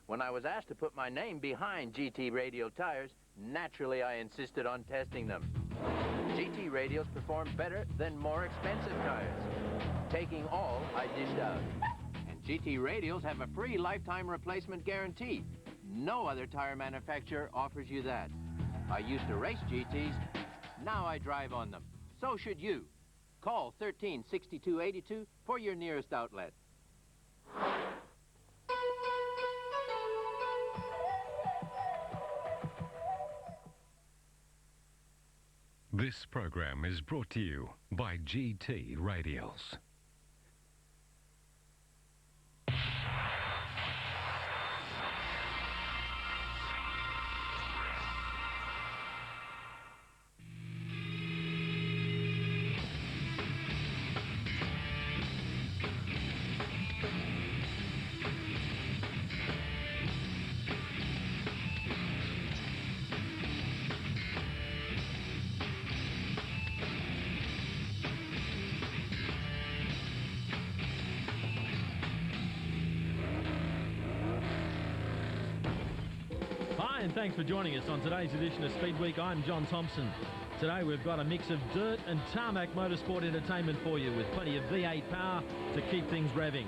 When I was asked to put my name behind GT Radial tires, naturally I insisted on testing them. GT Radials perform better than more expensive tires. Taking all, I didn't out. And GT Radials have a free lifetime replacement guarantee. No other tire manufacturer offers you that. I used to race GTs, now I drive on them. So should you. Call 136282 for your nearest outlet. This program is brought to you by GT Radials. Thanks for joining us on today's edition of Speedweek. I'm John Thompson. Today we've got a mix of dirt and tarmac motorsport entertainment for you with plenty of V8 power to keep things revving.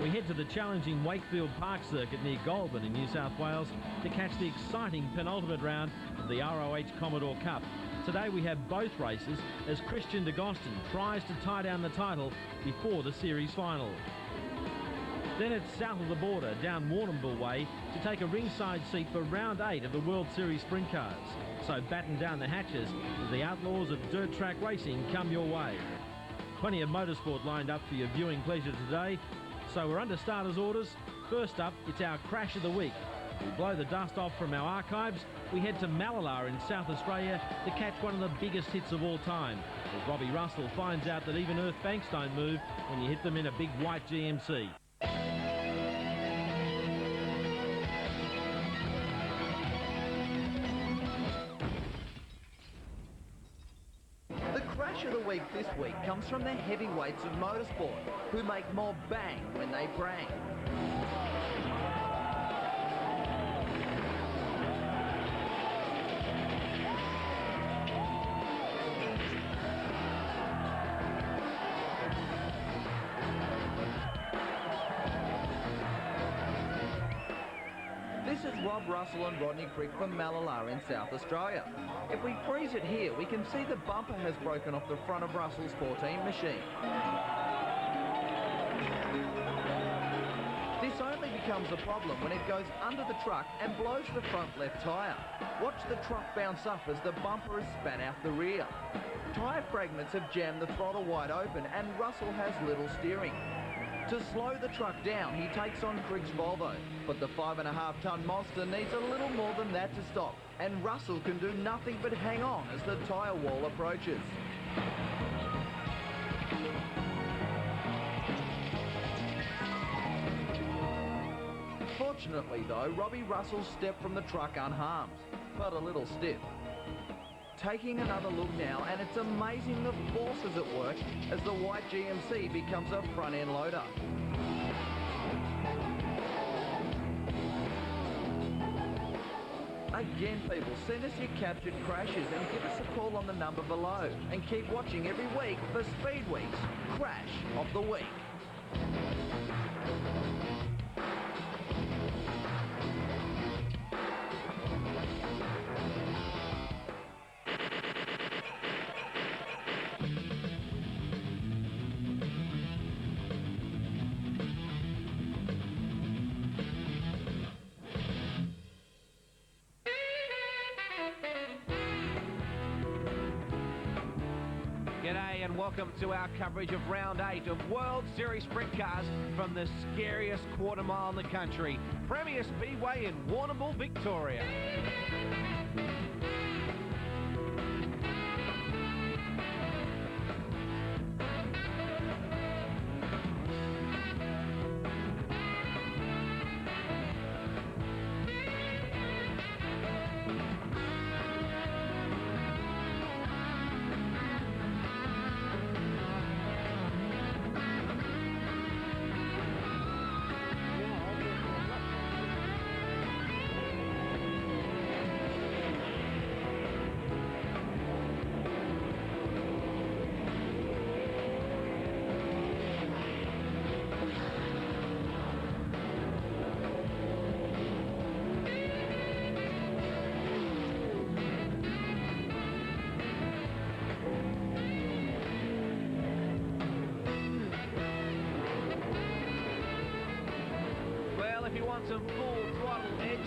We head to the challenging Wakefield Park circuit near Goulburn in New South Wales to catch the exciting penultimate round of the ROH Commodore Cup. Today we have both races as Christian de Gostin tries to tie down the title before the series final. Then it's south of the border, down Warrnambool way, to take a ringside seat for round 8 of the World Series Sprintcars. So batten down the hatches as the outlaws of dirt track racing come your way. Plenty of motorsport lined up for your viewing pleasure today. So we're under starters orders. First up, it's our Crash of the Week. We blow the dust off from our archives. We head to Malala in South Australia to catch one of the biggest hits of all time, as Robbie Russell finds out that even earth banks don't move when you hit them in a big white GMC. Crash of the Week this week comes from the heavyweights of motorsport, who make more bang when they brang. This is Rob Russell and Rodney Crick from Malala in South Australia. If we freeze it here, we can see the bumper has broken off the front of Russell's 14 machine. This only becomes a problem when it goes under the truck and blows the front left tyre. Watch the truck bounce up as the bumper is spat out the rear. Tyre fragments have jammed the throttle wide open and Russell has little steering. To slow the truck down, he takes on Crick's Volvo, but the 5.5-ton monster needs a little more than that to stop, and Russell can do nothing but hang on as the tyre wall approaches. Fortunately though, Robbie Russell stepped from the truck unharmed, but a little stiff. Taking another look now, and it's amazing the forces at work as the white GMC becomes a front-end loader. Again, people, send us your captured crashes and give us a call on the number below. And keep watching every week for Speedweek's Crash of the Week. G'day and welcome to our coverage of Round 8 of World Series Sprintcars from the scariest quarter mile in the country, Premier Speedway in Warrnambool, Victoria.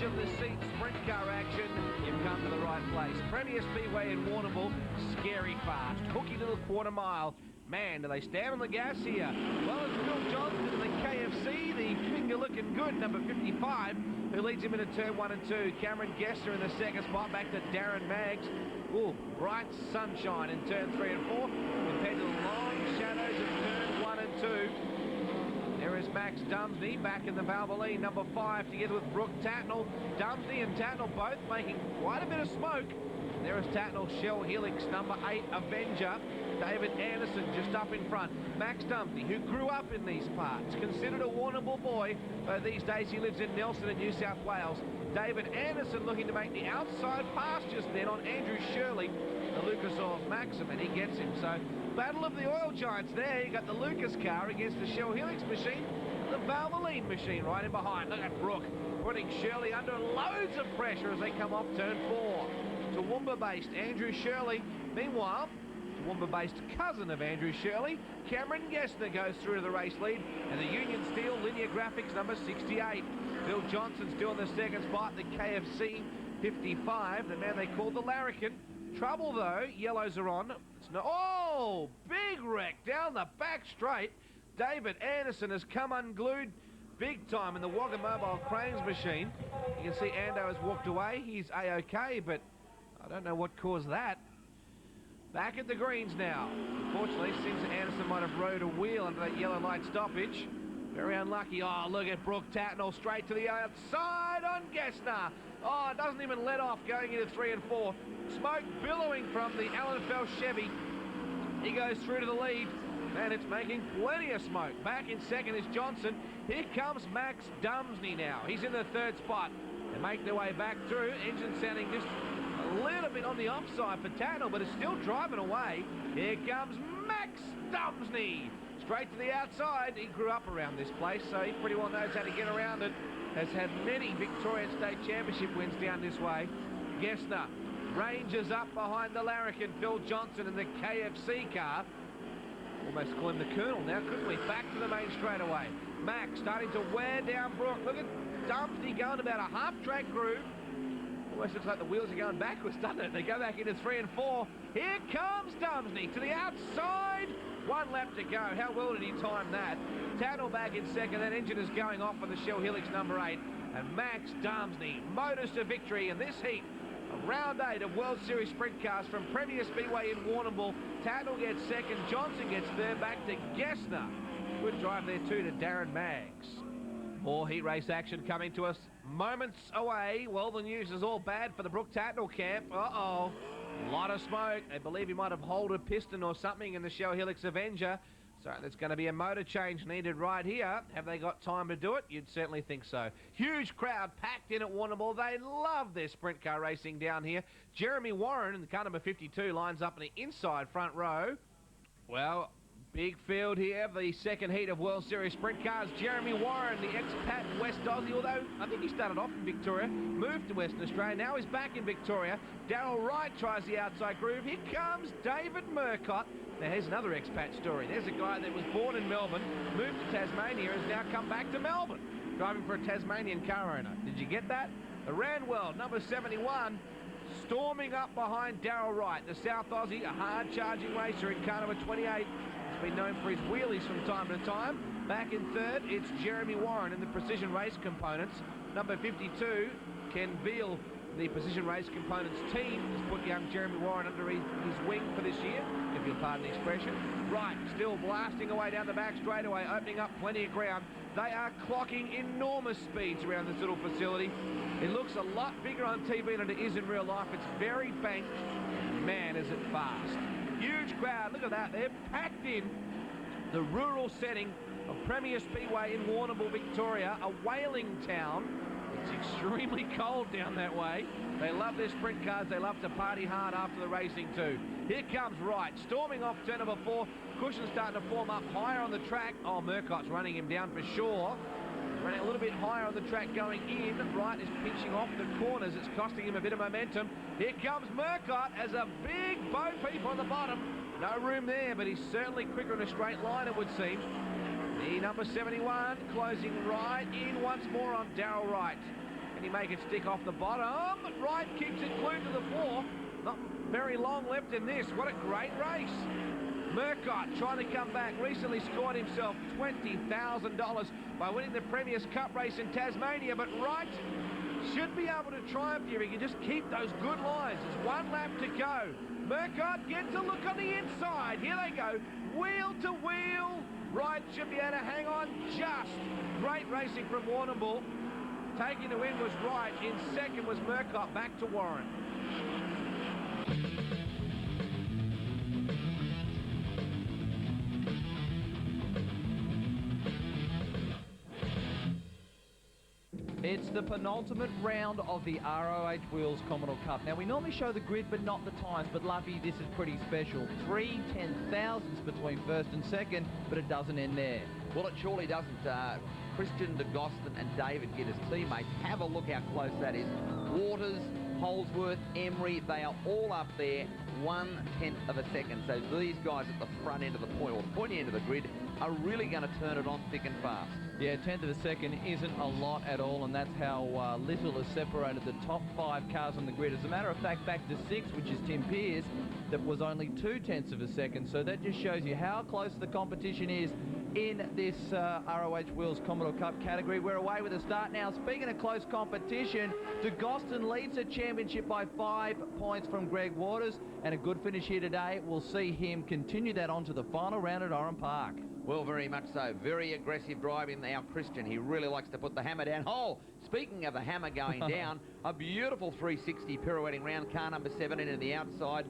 of the seat sprint car action, you've come to the right place. Premier Speedway in Warrnambool, scary fast. Hooky little quarter mile. Man, do they stand on the gas here. Well, it's Phil Johnson in the KFC, the finger looking good, number 55, who leads him into turn 1 and 2. Cameron Gessner in the second spot, back to Darren Maggs. Ooh, bright sunshine in turn 3 and 4, compared to the long shadows of turn 1 and 2. There is Max Dumsney back in the Valvoline, number 5, together with Brooke Tatnell. Dumsney and Tatnell both making quite a bit of smoke. There is Tatnell, Shell Helix, number 8, Avenger. David Anderson just up in front. Max Dumsney, who grew up in these parts, considered a Warrnambool boy, but these days he lives in Nelson in New South Wales. David Anderson looking to make the outside pass just then on Andrew Shirley, the Lucas Oils Maxim, and he gets him. So, battle of the oil giants there. You got the Lucas car against the Shell Helix machine, and the Valvoline machine right in behind. Look at Brooke putting Shirley under loads of pressure as they come off turn 4. Toowoomba-based Andrew Shirley. Meanwhile, Toowoomba-based cousin of Andrew Shirley, Cameron Gessner goes through to the race lead, and the Union Steel Linear Graphics number 68. Phil Johnson's still in the second spot, the KFC 55, the man they called the Larrikin. Trouble though, yellows are on. It's no, oh, big wreck down the back straight. David Anderson has come unglued big time in the Wagga Mobile Cranes machine. You can see Ando has walked away. He's A-OK, but I don't know what caused that. Back at the greens now. Unfortunately, seems Anderson might have rode a wheel under that yellow light stoppage. Very unlucky. Oh, look at Brooke Tatnell straight to the outside on Gessner. Oh, it doesn't even let off going into 3 and 4. Smoke billowing from the Allen Fell Chevy. He goes through to the lead, and it's making plenty of smoke. Back in second is Johnson. Here comes Max Dumsney now. He's in the third spot. They make their way back through. Engine sounding just a little bit on the offside for Tatnell, but it's still driving away. Here comes Max Dumsney. Straight to the outside. He grew up around this place, so he pretty well knows how to get around it. Has had many Victorian State Championship wins down this way. Gessner ranges up behind the Larrikin. Phil Johnson in the KFC car. Almost call him the Colonel now, couldn't we? Back to the main straightaway. Max starting to wear down Brooke. Look at Dumsney going about a half-track groove. Almost looks like the wheels are going backwards, doesn't it? They go back into 3 and 4. Here comes Dumsney to the outside. 1 lap to go. How well did he time that? Tatnell back in second. That engine is going off on the Shell Helix number 8. And Max Dumsney motors to victory in this heat. Round 8 of World Series Sprint Cars from Premier Speedway in Warrnambool. Tatnell gets second. Johnson gets third. Back to Gessner. Good drive there too to Darren Maggs. More heat race action coming to us moments away. Well, the news is all bad for the Brooke Tatnell camp. Uh-oh. A lot of smoke. They believe he might have holed a piston or something in the Shell Helix Avenger. So there's going to be a motor change needed right here. Have they got time to do it? You'd certainly think so. Huge crowd packed in at Warrnambool. They love their sprint car racing down here. Jeremy Warren in the car number 52 lines up in the inside front row. Well, big field here, the second heat of World Series Sprint Cars. Jeremy Warren, the expat West Aussie, although I think he started off in Victoria, moved to Western Australia, now he's back in Victoria. Darryl Wright tries the outside groove. Here comes David Murcott. Now here's another expat story. There's a guy that was born in Melbourne, moved to Tasmania, has now come back to Melbourne, driving for a Tasmanian car owner. Did you get that? The Randwell, number 71, storming up behind Darryl Wright, the South Aussie, a hard-charging racer in car number 28. He's been known for his wheelies from time to time. Back in third, it's Jeremy Warren in the Precision Race Components. Number 52, Ken Veal, the Precision Race Components team, has put young Jeremy Warren under his wing for this year, if you'll pardon the expression. Right, still blasting away down the back straightaway, opening up plenty of ground. They are clocking enormous speeds around this little facility. It looks a lot bigger on TV than it is in real life. It's very banked. Man, is it fast. Huge crowd, look at that, they're packed in the rural setting of Premier Speedway in Warrnambool, Victoria, a whaling town. It's extremely cold down that way. They love their sprint cars, they love to party hard after the racing too. Here comes Wright, storming off turn number 4, cushion starting to form up higher on the track. Oh, Murcott's running him down for sure. Running a little bit higher on the track going in. Wright is pinching off the corners. It's costing him a bit of momentum. Here comes Murcott as a big Bo Peep on the bottom. No room there, but he's certainly quicker in a straight line, it would seem. The number 71 closing right in once more on Darryl Wright. Can he make it stick off the bottom? Wright kicks it glued to the floor. Not very long left in this. What a great race. Murcott trying to come back. Recently scored himself $20,000 by winning the Premier's Cup race in Tasmania. But Wright should be able to triumph here. He can just keep those good lines. There's one lap to go. Murcott gets a look on the inside. Here they go. Wheel to wheel. Wright should be able to hang on just. Great racing from Warrnambool. Taking the win was Wright. In second was Murcott. Back to Warren. It's the penultimate round of the ROH Wheels Commodore Cup. Now, we normally show the grid, but not the times. But, Luffy, this is pretty special. 3 10,000ths between first and second, but it doesn't end there. Well, it surely doesn't. Christian de Gostin and David Gitters, teammates, have a look how close that is. Waters, Holsworth, Emery, they are all up there, 1/10 of a second. So these guys at the front end of the point, or the pointy end of the grid, are really going to turn it on thick and fast. Yeah, 1/10 of a second isn't a lot at all, and that's how little has separated the top 5 cars on the grid. As a matter of fact, back to 6, which is Tim Pearce, that was only 2/10 of a second. So that just shows you how close the competition is in this ROH Wheels Commodore Cup category. We're away with a start now. Speaking of close competition, de Gostin leads the championship by 5 points from Greg Waters, and a good finish here today will see him continue that on to the final round at Oran Park. Well, very much so. Very aggressive driving now, Christian. He really likes to put the hammer down. Oh, speaking of the hammer going down, a beautiful 360 pirouetting round, car number 17 in the outside.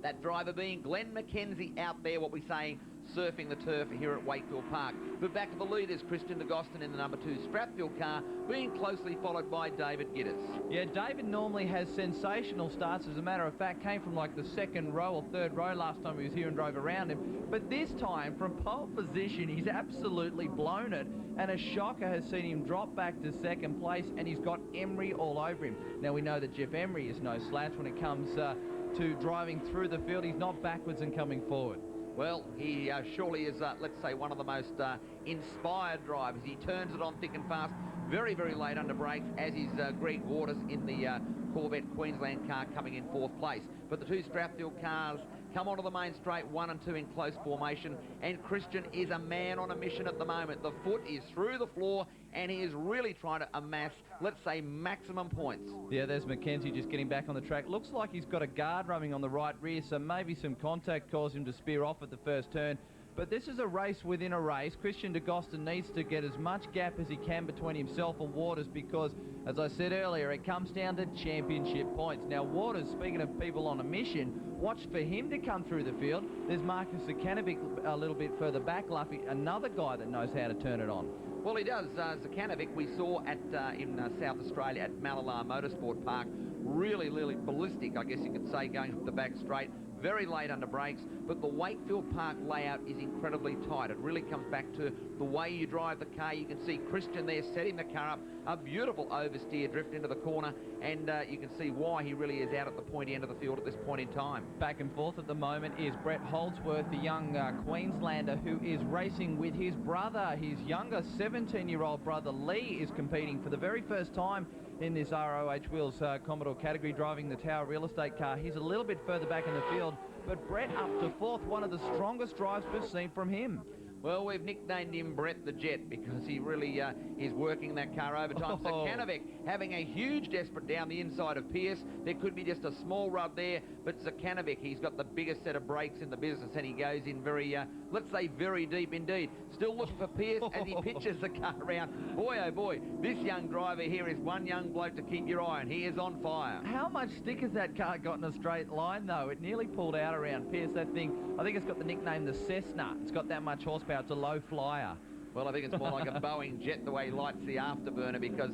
That driver being Glenn McKenzie out there, what we're saying, surfing the turf here at Wakefield Park. But back to the leaders, Christian de Gostin in the number 2 Stratfield car, being closely followed by David Gitters. Yeah, David normally has sensational starts. As a matter of fact, came from like the 2nd row or 3rd row last time he was here and drove around him. But this time, from pole position, he's absolutely blown it. And a shocker has seen him drop back to 2nd place, and he's got Emery all over him. Now, we know that Jeff Emery is no slouch when it comes to driving through the field. He's not backwards and coming forward. Well, he surely is, let's say, one of the most inspired drivers. He turns it on thick and fast, very, very late under brakes, as is Greg Waters in the Corvette Queensland car coming in 4th place. But the 2 Stratfield cars come onto the main straight, 1 and 2 in close formation, and Christian is a man on a mission at the moment. The foot is through the floor, and he is really trying to amass, let's say, maximum points. Yeah, there's McKenzie just getting back on the track. Looks like he's got a guard running on the right rear, so maybe some contact caused him to spear off at the first turn. But this is a race within a race. Christian de Gostin needs to get as much gap as he can between himself and Waters because, as I said earlier, it comes down to championship points. Now, Waters, speaking of people on a mission, watch for him to come through the field. There's Marcus Zakanovic a little bit further back, Luffy, another guy that knows how to turn it on. Well, he does. Zakanovic, we saw at in South Australia at Mallala Motorsport Park, really, really ballistic, I guess you could say, going up the back straight. Very late under brakes, but the Wakefield Park layout is incredibly tight. It really comes back to the way you drive the car. You can see Christian there setting the car up, a beautiful oversteer drift into the corner, and you can see why he really is out at the pointy end of the field at this point in time. Back and forth at the moment is Brett Holdsworth, the young Queenslander who is racing with his brother. His younger 17-year-old brother Lee is competing for the very first time in this ROH Wheels Commodore category, driving the Tower Real Estate car. He's a little bit further back in the field, but Brett up to 4th, one of the strongest drives we've seen from him. Well, we've nicknamed him Brett the Jet because he really is working that car overtime. So Zakanovic having a huge desperate down the inside of Pearce. There could be just a small rub there, but Zakanovic, he's got the biggest set of brakes in the business, and he goes in very, let's say, very deep indeed. Still looking for Pearce as he pitches the car around. Boy, oh boy, this young driver here is one young bloke to keep your eye on. He is on fire. How much stick has that car got in a straight line, though? It nearly pulled out around Pearce, that thing. I think it's got the nickname the Cessna. It's got that much horsepower. It's a low flyer. Well, I think it's more like a Boeing jet the way he lights the afterburner, because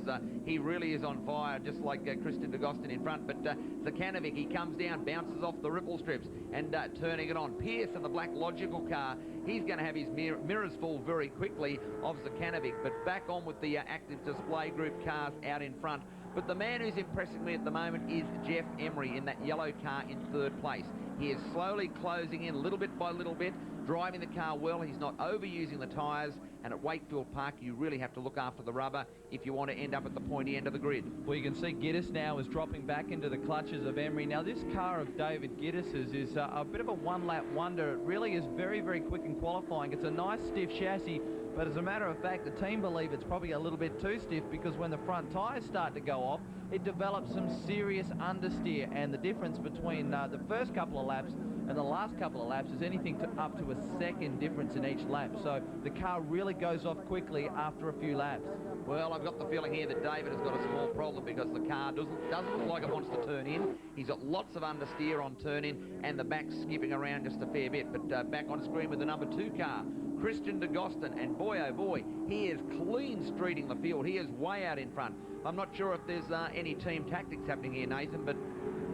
he really is on fire, just like Christian de Gostin in front. But Zakanovic, he comes down, bounces off the ripple strips and turning it on. Pearce in the black Logical car, he's going to have his mirrors full very quickly of Zakanovic. But back on with the active display group cars out in front. But the man who's impressing me at the moment is Jeff Emery in that yellow car in 3rd place. He is slowly closing in little bit by little bit. driving the car well. He's not overusing the tyres. And at Wakefield Park, you really have to look after the rubber if you want to end up at the pointy end of the grid. Well, you can see Giddis now is dropping back into the clutches of Emery. Now, this car of David Giddis's is a bit of a one-lap wonder. It really is very, very quick in qualifying. It's a nice stiff chassis, but as a matter of fact, the team believe it's probably a little bit too stiff because when the front tyres start to go off, it develops some serious understeer, and the difference between the first couple of laps and the last couple of laps is anything up to a second difference in each lap. So the car really goes off quickly after a few laps. Well, I've got the feeling here that David has got a small problem because the car doesn't look like it wants to turn in. He's got lots of understeer on turn in and the back's skipping around just a fair bit. But back on screen with the number 2 car, Christian de Gostin, and boy oh boy, he is clean streeting the field. He is way out in front. I'm not sure if there's any team tactics happening here, Nathan, but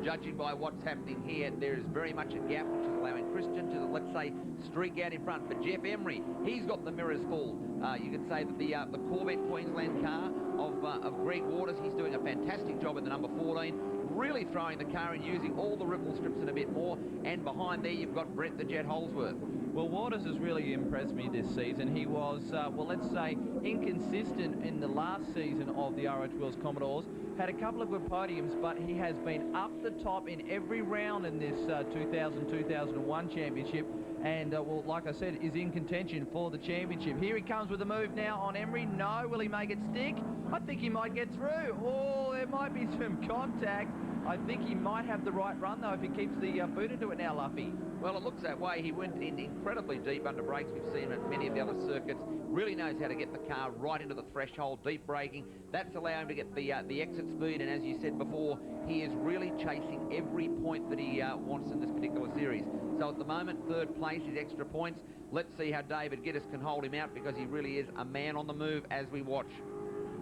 judging by what's happening here, there is very much a gap which is allowing Christian to, let's say, streak out in front. But Jeff Emery, he's got the mirrors full. You could say that the Corvette Queensland car of Greg Waters, he's doing a fantastic job in the number 14, really throwing the car and using all the ripple strips and a bit more. And behind there, you've got Brett the Jet Holsworth. Well, Waters has really impressed me this season. He was, well, let's say, inconsistent in the last season of the RH Wheels Commodores. Had a couple of good podiums, but he has been up the top in every round in this 2000-2001 championship. And, well, like I said, is in contention for the championship. Here he comes with a move now on Emery. No, will he make it stick? I think he might get through. Oh, there might be some contact. I think he might have the right run, though, if he keeps the boot into it now, Luffy. Well, it looks that way. He went in incredibly deep under brakes. We've seen him at many of the other circuits. Really knows how to get the car right into the threshold, deep braking. That's allowing him to get the exit speed. And as you said before, he is really chasing every point that he wants in this particular series. So at the moment, third place is extra points. Let's see how David Giddis can hold him out because he really is a man on the move as we watch.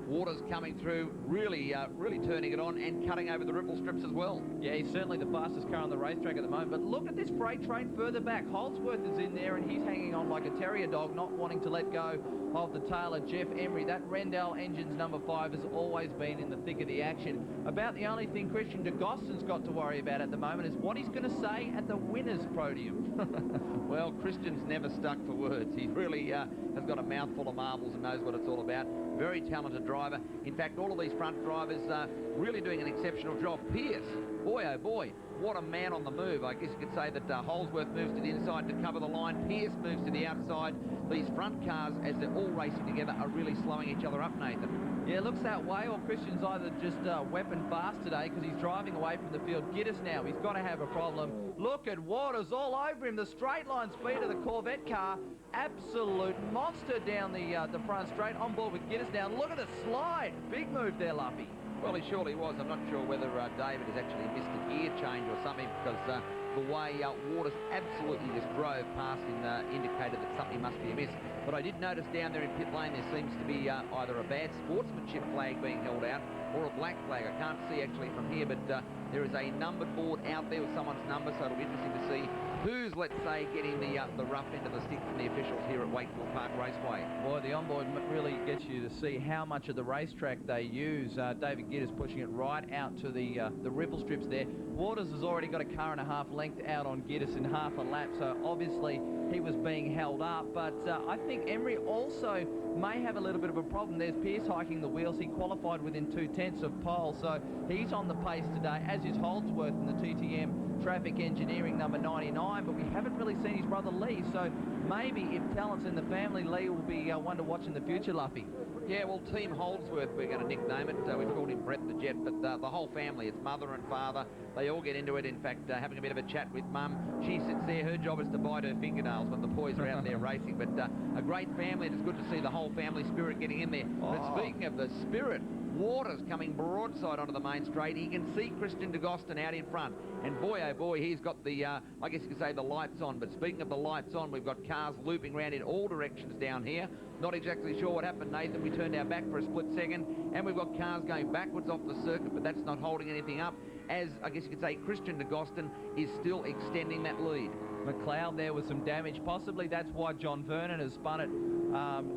Waters coming through, really turning it on and cutting over the ripple strips as well. Yeah, he's certainly the fastest car on the racetrack at the moment. But look at this freight train further back. Holdsworth is in there and he's hanging on like a terrier dog, not wanting to let go of the tail of Jeff Emery. That Rendell Engines number 5 has always been in the thick of the action. About the only thing Christian de Gostin's got to worry about at the moment is what he's going to say at the winner's podium. Well, Christian's never stuck for words. He really has got a mouthful of marbles and knows what it's all about. Very talented driver. In fact, all of these front drivers really doing an exceptional job. Pierce, boy oh boy, what a man on the move. I guess you could say that Holsworth moves to the inside to cover the line. Pierce moves to the outside. These front cars, as they're all racing together, are really slowing each other up, Nathan. Yeah, it looks that way, or Christian's either just weapon fast today because he's driving away from the field. Giddis now, he's got to have a problem. Look at Waters all over him. The straight line speed of the Corvette car, absolute monster down the front straight. On board with Giddis now. Look at the slide. Big move there, Luffy. Well, he surely was. I'm not sure whether David has actually missed a gear change or something because the way Waters absolutely just drove past him indicated that something must be amiss. But I did notice down there in pit lane there seems to be either a bad sportsmanship flag being held out or a black flag. I can't see actually from here, but there is a numbered board out there with someone's number, so it'll be interesting to see who's, let's say, getting the rough end of the stick from the officials here at Wakefield Park Raceway. Boy, the onboard really gets you to see how much of the racetrack they use. David Giddis pushing it right out to the ripple strips there. Waters has already got a car and a half length out on Giddis in half a lap, so obviously he was being held up. But I think Emery also may have a little bit of a problem. There's Pierce hiking the wheels. He qualified within 2/10 of pole, so he's on the pace today, as is Holdsworth in the TTM Traffic Engineering number 99, but we haven't really seen his brother Lee, so maybe if talent's in the family, Lee will be one to watch in the future, Luffy. Yeah, well, Team Holdsworth, we're going to nickname it. We've called him Brett the Jet, but the whole family, it's mother and father, they all get into it. In fact, having a bit of a chat with Mum, she sits there, her job is to bite her fingernails when the boys are out there racing, but a great family, and it's good to see the whole family spirit getting in there. Oh. But speaking of the spirit, Waters coming broadside onto the main straight. He can see Christian de Gostin out in front. And boy, oh boy, he's got the, I guess you could say the lights on. But speaking of the lights on, we've got cars looping around in all directions down here. Not exactly sure what happened, Nathan. We turned our back for a split second. And we've got cars going backwards off the circuit, but that's not holding anything up. As, I guess you could say, Christian de Gostin is still extending that lead. McLeod there with some damage. Possibly that's why John Vernon has spun it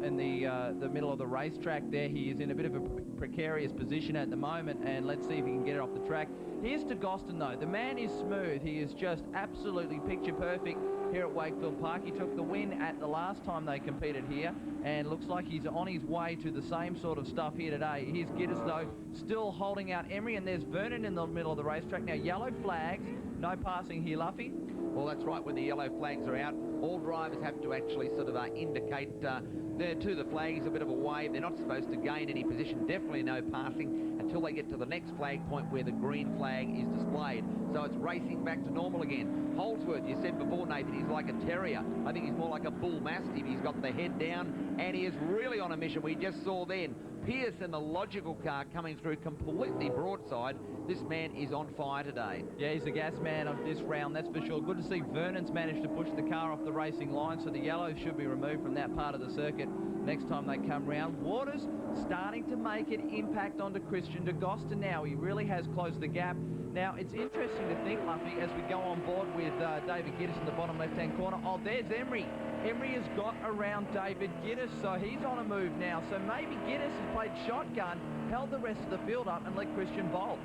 in the middle of the racetrack there. He is in a bit of a precarious position at the moment, and let's see if he can get it off the track. Here's de Gostin though. The man is smooth. He is just absolutely picture perfect. here at Wakefield Park. He took the win at the last time they competed here, and looks like he's on his way to the same sort of stuff here today. Here's Giddis, though, still holding out Emery, and there's Vernon in the middle of the racetrack. Now, yellow flags, no passing here, Luffy. Well, that's right. When the yellow flags are out, all drivers have to actually sort of indicate they're to the flags, a bit of a wave. They're not supposed to gain any position. Definitely no passing until they get to the next flag point where the green flag is displayed. So it's racing back to normal again. Holdsworth, you said before, Nathan, he's like a terrier. I think he's more like a bull mastiff. He's got the head down, and he is really on a mission. We just saw then Pierce in the logical car coming through completely broadside. This man is on fire today. Yeah, he's the gas man of this round, that's for sure. Good to see Vernon's managed to push the car off the racing line, so the yellow should be removed from that part of the circuit next time they come round. Waters starting to make an impact onto Christian DeGosta now. He really has closed the gap. Now, it's interesting to think, Luffy, as we go on board with David Giddis in the bottom left-hand corner. Oh, there's Emery. Emery has got around David Giddis, so he's on a move now. So maybe Giddis has played shotgun, held the rest of the field up, and let Christian bolt.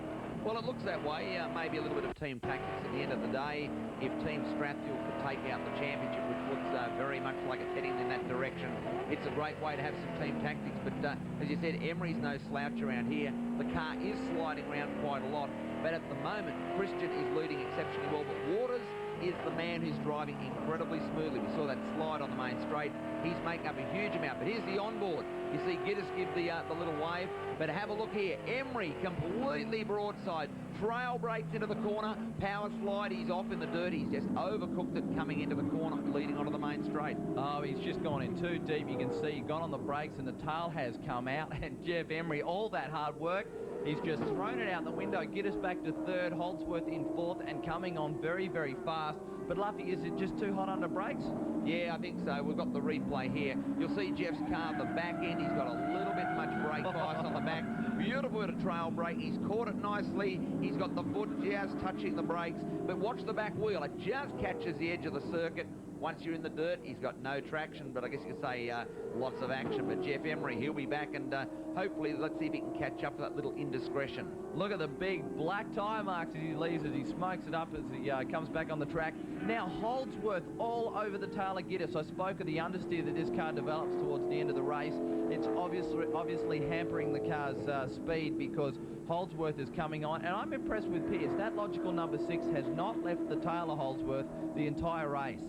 Well, it looks that way. Maybe a little bit of team tactics at the end of the day. If Team Strathfield could take out the championship, which looks very much like it's heading in that direction, it's a great way to have some team tactics. But as you said, Emery's no slouch around here. The car is sliding around quite a lot. But at the moment, Christian is leading exceptionally well. But Waters is the man who's driving incredibly smoothly. We saw that slide on the main straight. He's making up a huge amount. But here's the onboard. You see Giddis give the little wave. But have a look here. Emery completely broadside. Trail breaks into the corner. Power slide. He's off in the dirt. He's just overcooked it coming into the corner, leading onto the main straight. Oh, he's just gone in too deep. You can see he got on the brakes and the tail has come out. And Jeff Emery, all that hard work, he's just thrown it out the window. Giddis back to third. Holdsworth in fourth and coming on very, very fast. But Luffy, is it just too hot under brakes? Yeah, I think so. We've got the replay here. You'll see Jeff's car at the back end. He's got a little bit much brake bias on the back. Beautiful bit of trail brake. He's caught it nicely. He's got the foot just touching the brakes. But watch the back wheel. It just catches the edge of the circuit. Once you're in the dirt, he's got no traction, but I guess you could say lots of action. But Jeff Emery, he'll be back, and hopefully let's see if he can catch up to that little indiscretion. Look at the big black tyre marks as he leaves, as he smokes it up as he comes back on the track. Now Holdsworth all over the tail of Giddis. I spoke of the understeer that this car develops towards the end of the race. It's obviously hampering the car's speed because Holdsworth is coming on, and I'm impressed with Pierce. That logical number 6 has not left the tail of Holdsworth the entire race.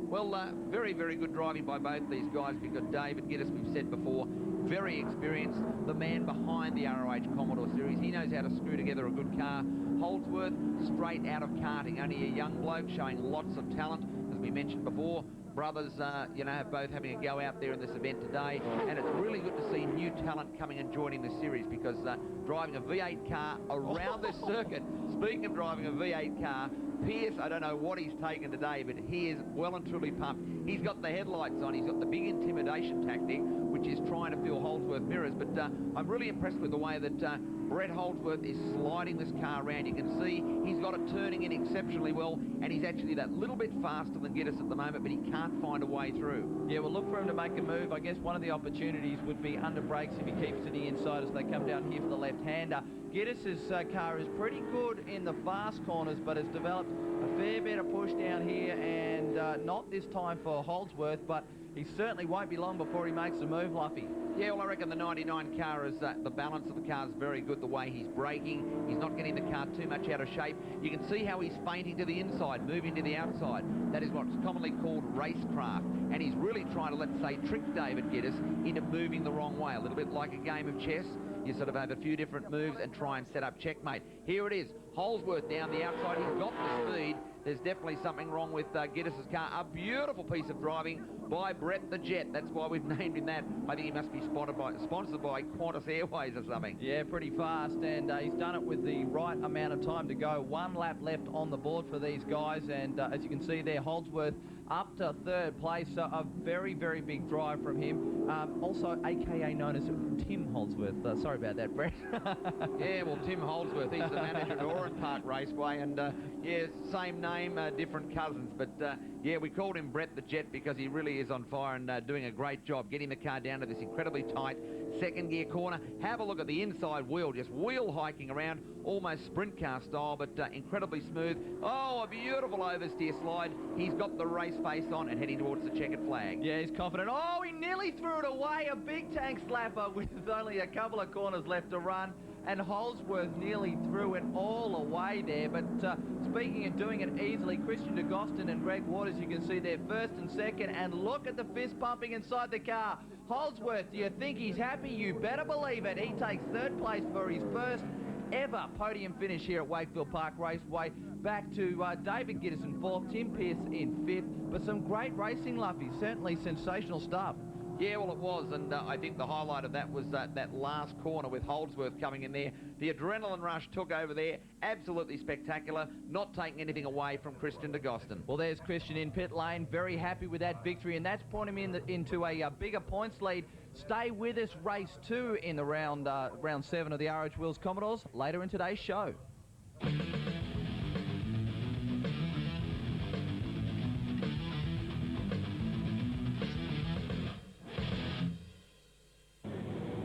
Well, very, very good driving by both these guys because David Giddis, we've said before, very experienced, the man behind the ROH Commodore series. He knows how to screw together a good car. Holdsworth, straight out of karting, only a young bloke showing lots of talent, as we mentioned before. Brothers, both having a go out there in this event today, and it's really good to see new talent coming and joining this series because driving a V8 car around this circuit, speaking of driving a V8 car, Pierce, I don't know what he's taken today, but he is well and truly pumped. He's got the headlights on. He's got the big intimidation tactic, which is trying to fill Holdsworth mirrors. But I'm really impressed with the way that Brett Holdsworth is sliding this car around. You can see he's got it turning in exceptionally well, and he's actually that little bit faster than Giddis at the moment, but he can't find a way through. Yeah, we'll look for him to make a move. I guess one of the opportunities would be under brakes if he keeps to the inside as they come down here for the left-hander. Giddis's car is pretty good in the fast corners, but has developed a fair bit of push down here, and not this time for Holdsworth, but he certainly won't be long before he makes a move, Luffy. Yeah, well, I reckon the 99 car is, the balance of the car is very good, the way he's braking. He's not getting the car too much out of shape. You can see how he's feinting to the inside, moving to the outside. That is what's commonly called racecraft. And he's really trying to, let's say, trick David Giddis into moving the wrong way. A little bit like a game of chess. You sort of have a few different moves and try and set up checkmate. Here it is. Holdsworth down the outside. He's got the speed. There's definitely something wrong with Giddis's car. A beautiful piece of driving by Brett the Jet. That's why we've named him that. I think he must be sponsored by Qantas Airways or something. Yeah, pretty fast, and he's done it with the right amount of time to go. 1 lap left on the board for these guys, and as you can see there, Holdsworth up to third place. So a very, very big drive from him. Also, a.k.a. known as Tim Holdsworth. Sorry about that, Brett. Yeah, well, Tim Holdsworth, he's the manager at Warrnambool Park Raceway, and yeah, same name, different cousins. But yeah, we called him Brett the Jet because he really is on fire and doing a great job getting the car down to this incredibly tight second gear corner. Have a look at the inside wheel, just wheel hiking around, almost sprint car style, but incredibly smooth. Oh, a beautiful oversteer slide. He's got the race face on and heading towards the checkered flag. Yeah, he's confident. Oh, he nearly threw it away. A big tank slapper with only a couple of corners left to run. And Holsworth nearly threw it all away there. But speaking of doing it easily, Christian DeGostin and Greg Waters, you can see there first and second. And look at the fist pumping inside the car. Holsworth, do you think he's happy? You better believe it. He takes third place for his first ever podium finish here at Wakefield Park Raceway. Back to David Giddis in fourth, Tim Pearce in fifth. But some great racing, Luffy. Certainly sensational stuff. Yeah, well, it was, and I think the highlight of that was that last corner with Holdsworth coming in there. The adrenaline rush took over there. Absolutely spectacular, not taking anything away from Christian DeGostin. Well, there's Christian in pit lane, very happy with that victory, and that's pointing him into a bigger points lead. Stay with us, race 2 in the round 7 of the RH Wheels Commodores, later in today's show.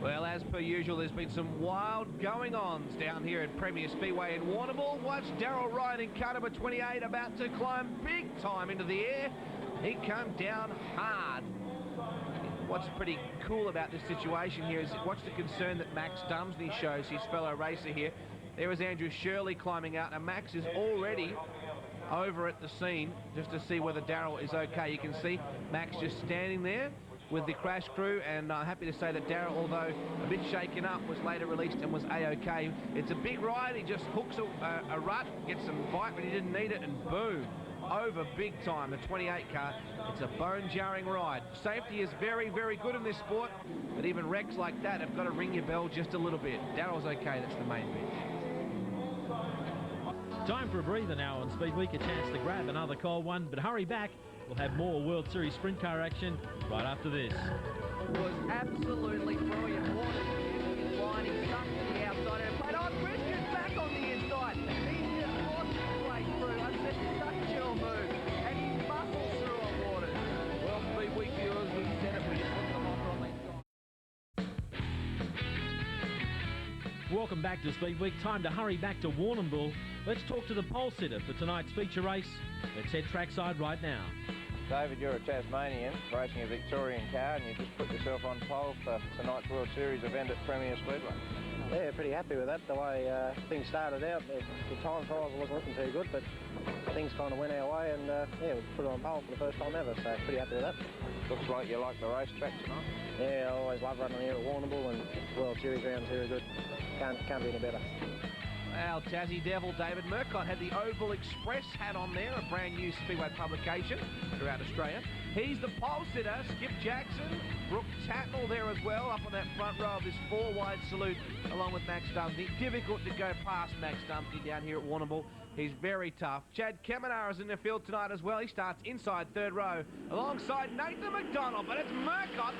Well, as per usual, there's been some wild going-ons down here at Premier Speedway in Warrnambool. Watch Darryl Ryan in car number 28 about to climb big time into the air. He come down hard. What's pretty cool about this situation here is watch the concern that Max Dumsney shows his fellow racer here. There is Andrew Shirley climbing out, and Max is already over at the scene just to see whether Darryl is okay. You can see Max just standing there with the crash crew, and I'm happy to say that Darryl, although a bit shaken up, was later released and was A-OK. It's a big ride. He just hooks a rut, gets some bite when he didn't need it, and boom, over big time. The 28 car, it's a bone-jarring ride. Safety is very, very good in this sport, but even wrecks like that have got to ring your bell just a little bit. Darryl's okay, that's the main bit. Time for a breather now on Speedweek, a chance to grab another cold one, but hurry back. We'll have more World Series sprint car action right after this. Was absolutely brilliant. Waters line, he stuck to the outside and played. Oh, Christian's back on the inside. He just forced his way through. I said such a move, and he muscles through on Waters. Well, Speedweek viewers, we said it, we just put them off on the inside. Welcome back to Speedweek. Time to hurry back to Warrnambool. Let's talk to the pole sitter for tonight's feature race. Let's head trackside right now. David, you're a Tasmanian racing a Victorian car, and you just put yourself on pole for tonight's World Series event at Premier Speedway. Yeah, pretty happy with that. The way things started out, the time trials wasn't looking too good, but things kind of went our way, and yeah, we put it on pole for the first time ever, so pretty happy with that. Looks like you like the racetrack tonight. Yeah, I always love running here at Warrnambool, and World Series rounds here are good. Can't be any better. Well, Tassie Devil David Murcott had the Oval Express hat on there, a brand new Speedway publication throughout Australia. He's the pole sitter, Skip Jackson, Brooke Tatnall there as well, up on that front row of this four-wide salute, along with Max Dumsney. Difficult to go past Max Dumsney down here at Warrnambool. He's very tough. Chad Kemenar is in the field tonight as well. He starts inside third row alongside Nathan McDonald, but it's Murcott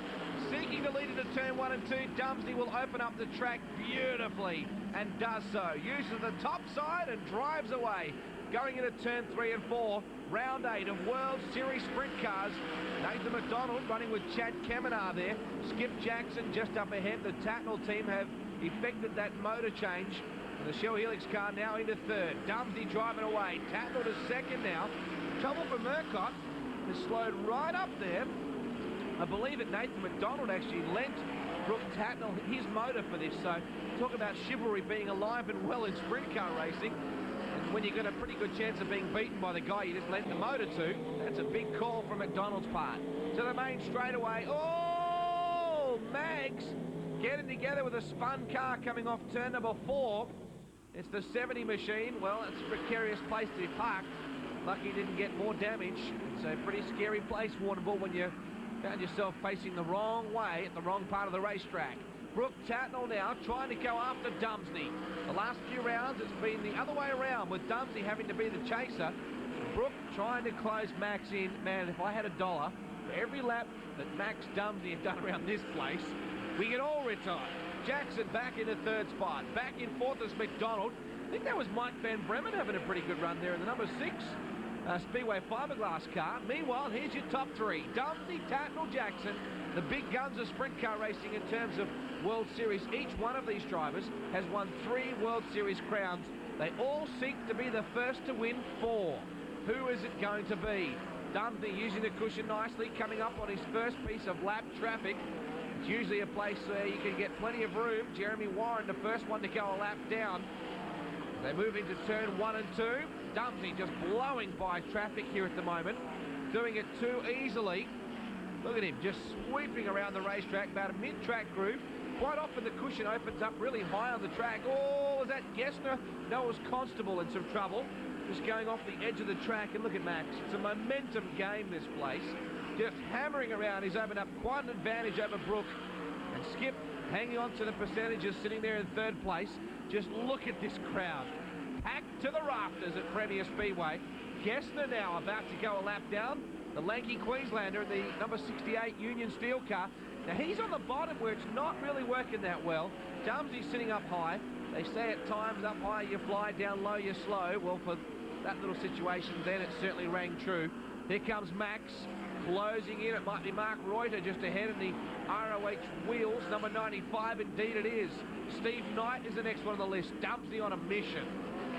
seeking the lead into turn 1 and 2. Dumsney will open up the track beautifully and does so. Uses the top side and drives away. Going into turn 3 and 4, round 8 of World Series Sprint Cars. Nathan McDonald running with Chad Kemenar there. Skip Jackson just up ahead. The Tatnall team have effected that motor change. And the Shell Helix car now into third. Dumsney driving away. Tatnall to second now. Trouble for Murcott has slowed right up there. I believe that Nathan McDonald actually lent Brooke Tatnall his motor for this. So talk about chivalry being alive and well in sprint car racing. And when you've got a pretty good chance of being beaten by the guy you just lent the motor to, that's a big call from McDonald's part. To the main straightaway. Oh, Mags getting together with a spun car coming off turn number 4. It's the 70 machine. Well, it's a precarious place to be parked. Lucky didn't get more damage. It's a pretty scary place, Warrnambool, when you found yourself facing the wrong way at the wrong part of the racetrack. Brooke Tatnall now trying to go after Dumsney. The last few rounds, it's been the other way around, with Dumsney having to be the chaser. Brooke trying to close Max in. Man, if I had $1 for every lap that Max Dumsney had done around this place, we could all retire. Jackson back in the third spot. Back in fourth is McDonald. I think that was Mike Van Bremen having a pretty good run there in the number 6. Speedway fiberglass car. Meanwhile, here's your top three. Dumsey, Tatnall, Jackson, the big guns of sprint car racing in terms of World Series. Each one of these drivers has won 3 World Series crowns. They all seek to be the first to win 4. Who is it going to be? Dumsey using the cushion nicely, coming up on his first piece of lap traffic. It's usually a place where you can get plenty of room. Jeremy Warren, the first one to go a lap down. They move into turn 1 and 2. Dumsey just blowing by traffic here at the moment, doing it too easily. Look at him just sweeping around the racetrack, about a mid-track groove. Quite often the cushion opens up really high on the track. Oh, is that Gessner? No, it was Constable in some trouble. Just going off the edge of the track, and look at Max. It's a momentum game, this place. Just hammering around. He's opened up quite an advantage over Brook. And Skip hanging on to the percentages, sitting there in 3rd place. Just look at this crowd. Packed to the rafters at Premier Speedway. Gessner now about to go a lap down. The lanky Queenslander, the number 68 Union Steel car. Now he's on the bottom where it's not really working that well. Dumsey's sitting up high. They say at times up high you fly, down low you slow. Well, for that little situation then it certainly rang true. Here comes Max closing in. It might be Mark Reuter just ahead in the ROH wheels. Number 95, indeed it is. Steve Knight is the next one on the list. Dumsey on a mission.